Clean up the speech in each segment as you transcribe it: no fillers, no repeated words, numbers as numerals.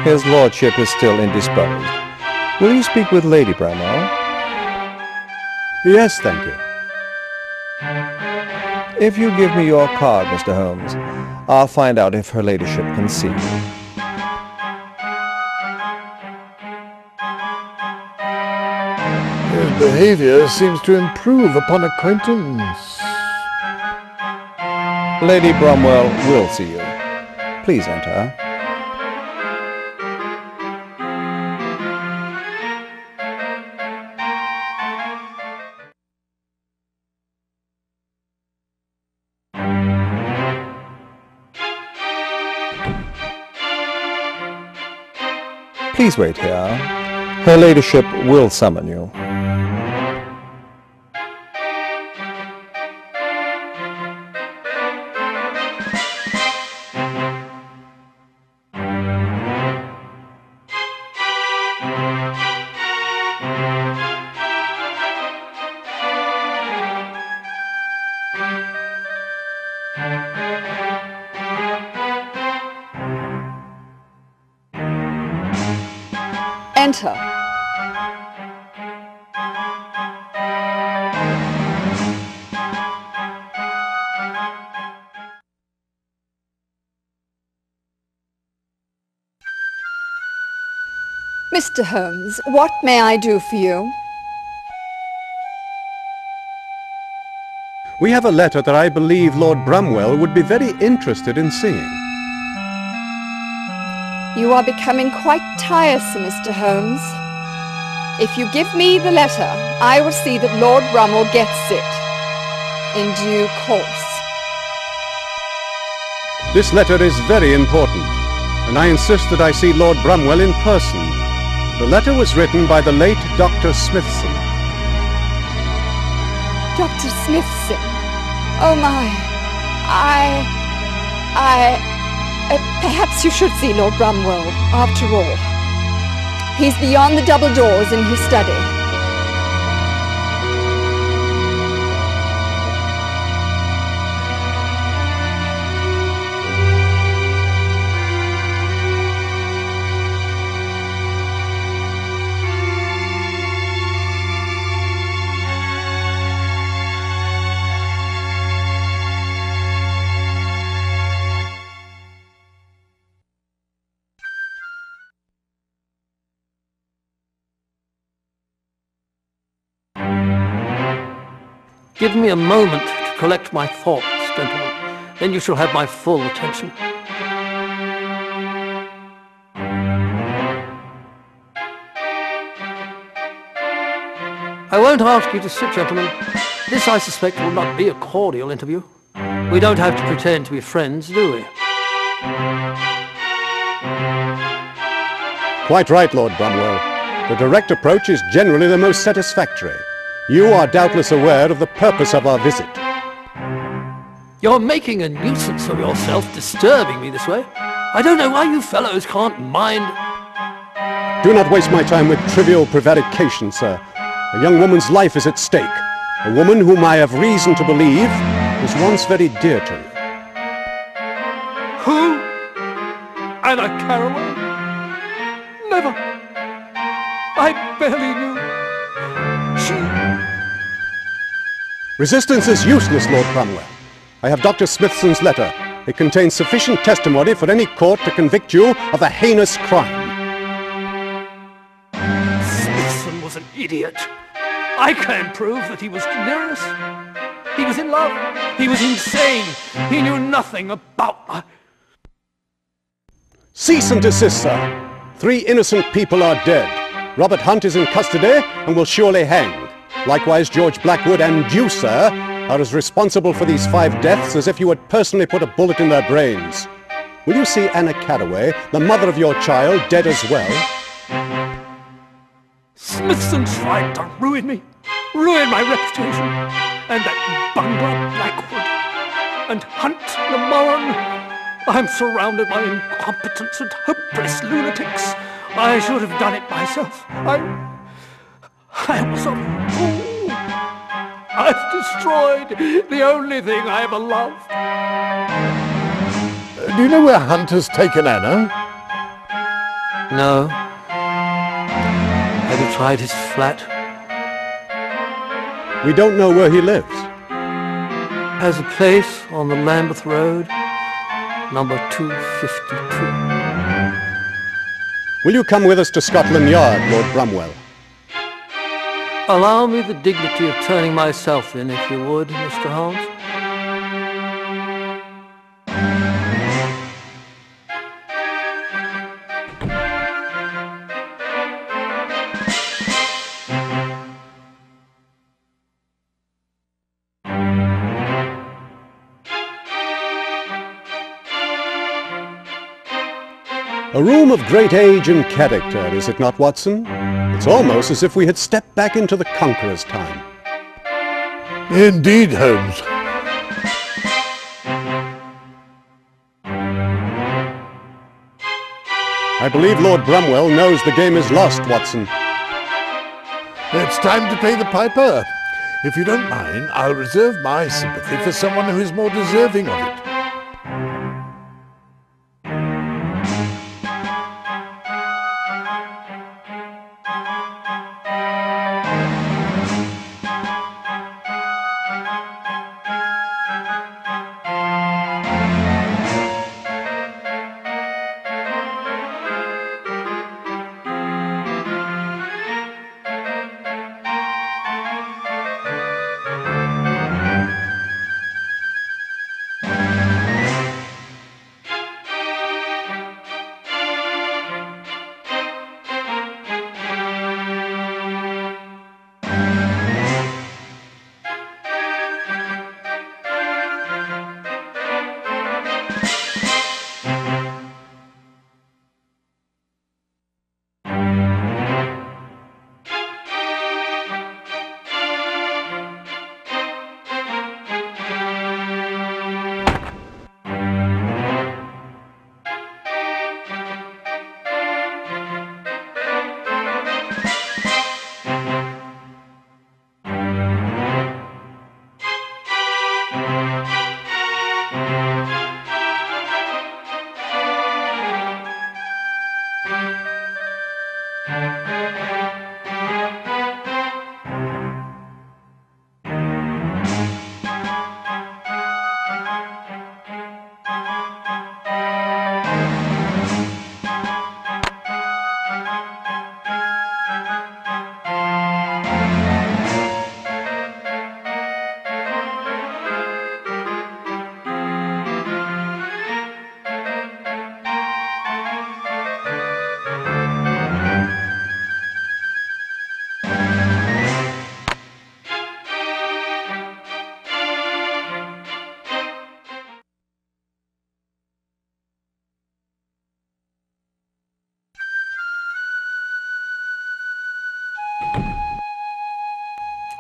His lordship is still indisposed. Will you speak with Lady Brumwell? Yes, thank you. If you give me your card, Mr. Holmes, I'll find out if her ladyship can see you. His behavior seems to improve upon acquaintance. Lady Brumwell will see you. Please enter. Please wait here. Her ladyship will summon you. Enter. Mr. Holmes, what may I do for you? We have a letter that I believe Lord Brumwell would be very interested in seeing. You are becoming quite tiresome, Mr. Holmes. If you give me the letter, I will see that Lord Brumwell gets it in due course. This letter is very important, and I insist that I see Lord Brumwell in person. The letter was written by the late Dr. Smithson. Dr. Smithson? Oh my, perhaps you should see Lord Brumwell, after all. He's beyond the double doors in his study. Give me a moment to collect my thoughts, gentlemen. Then you shall have my full attention. I won't ask you to sit, gentlemen. This, I suspect, will not be a cordial interview. We don't have to pretend to be friends, do we? Quite right, Lord Brumwell. The direct approach is generally the most satisfactory. You are doubtless aware of the purpose of our visit. You're making a nuisance of yourself, disturbing me this way. I don't know why you fellows can't mind... Do not waste my time with trivial prevarication, sir. A young woman's life is at stake. A woman whom I have reason to believe was once very dear to me. Who? Anna Caraway? Never. I barely knew. Resistance is useless, Lord Brumwell. I have Dr. Smithson's letter. It contains sufficient testimony for any court to convict you of a heinous crime. Smithson was an idiot. I can prove that he was delirious. He was in love. He was insane. He knew nothing about my... Cease and desist, sir. 3 innocent people are dead. Robert Hunt is in custody and will surely hang. Likewise, George Blackwood and you, sir, are as responsible for these 5 deaths as if you had personally put a bullet in their brains. Will you see Anna Caraway, the mother of your child, dead as well? Smithson tried to ruin me, ruin my reputation, and that bungler Blackwood, and Hunt the Moran. I'm surrounded by incompetents and hopeless lunatics. I should have done it myself. I was a fool. I've destroyed the only thing I ever loved. Do you know where Hunt has taken Anna? No. Have you tried his flat? We don't know where he lives. Has a place on the Lambeth Road, number 252. Will you come with us to Scotland Yard, Lord Brumwell? Allow me the dignity of turning myself in, if you would, Mr. Holmes. A room of great age and character, is it not, Watson? It's almost as if we had stepped back into the Conqueror's time. Indeed, Holmes. I believe Lord Brumwell knows the game is lost, Watson. It's time to pay the piper. If you don't mind, I'll reserve my sympathy for someone who is more deserving of it.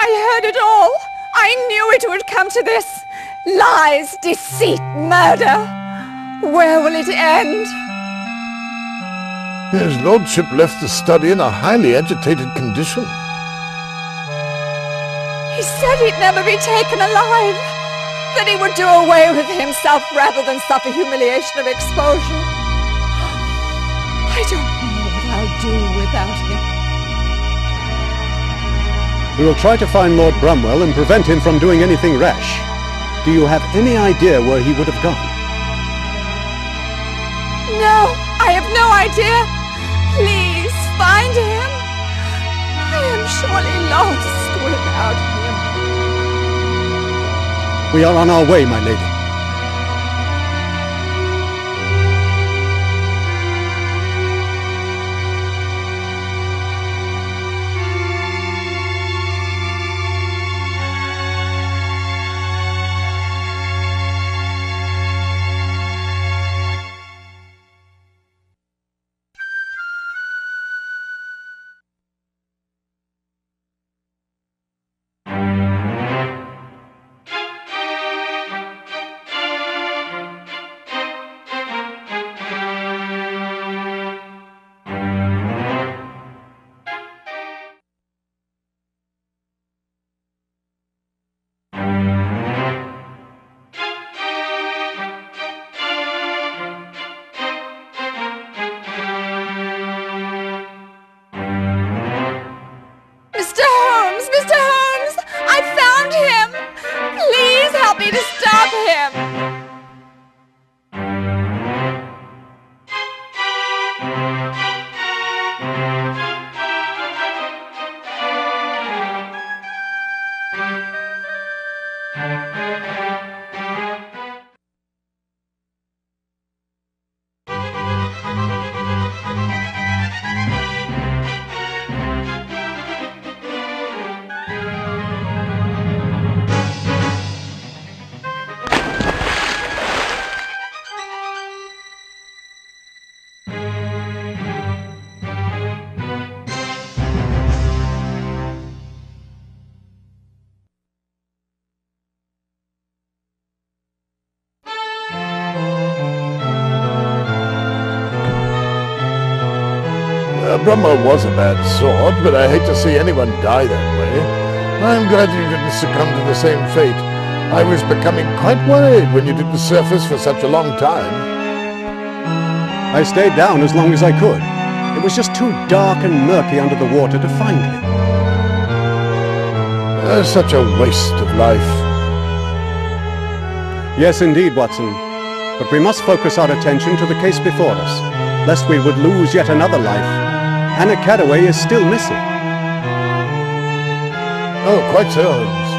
I heard it all. I knew it would come to this. Lies, deceit, murder. Where will it end? His lordship left the study in a highly agitated condition. He said he'd never be taken alive. That he would do away with himself rather than suffer humiliation of exposure. I don't know what I'll do without him. We will try to find Lord Brumwell and prevent him from doing anything rash. Do you have any idea where he would have gone? No, I have no idea. Please find him. I am surely lost without him. We are on our way, my lady. Brumwell was a bad sort, but I hate to see anyone die that way. I'm glad you didn't succumb to the same fate. I was becoming quite worried when you didn't surface for such a long time. I stayed down as long as I could. It was just too dark and murky under the water to find him. Such a waste of life. Yes, indeed, Watson. But we must focus our attention to the case before us, lest we would lose yet another life. Anna Caddaway is still missing. Oh, quite so, Holmes.